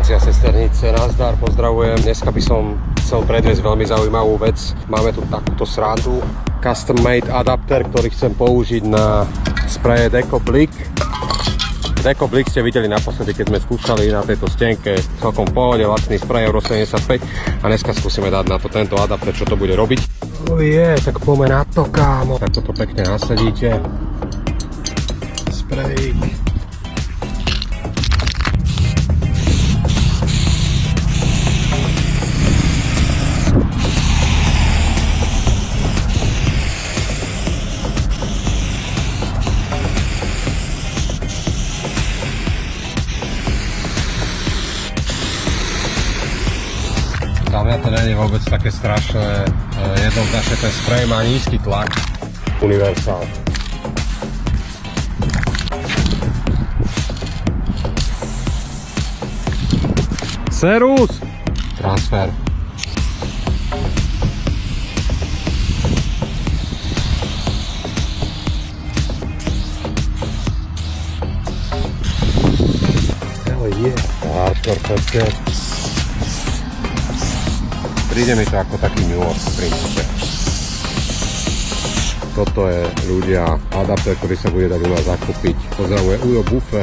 Bratia, sesternice, nazdar, pozdravujem. Dneska by som chcel predviesť veľmi zaujímavú vec. Máme tu takúto srandu, custom made adapter, ktorý chcem použiť na spreje Deco-Blick. Deco-Blick ste videli naposledy, keď sme skúšali na tejto stenke, celkom v pohode, lacný sprej Euro 75 a dneska skúsime dať na to tento adapter, čo to bude robiť. Tak poďme na to, kámo. Tak toto pekne nasadíte. Sprej. Za mňa to nie je vôbec také strašné, jednoznačne ten sprej má nízky tlak. Universál. Serus! Transfer. Hell yeah. Hardcore festival. Príde mi to ako taký New York v princípe. Toto je, ľudia, adapter, ktorý sa bude dať u nás zakúpiť. Pozdravuje Ujo Bufe.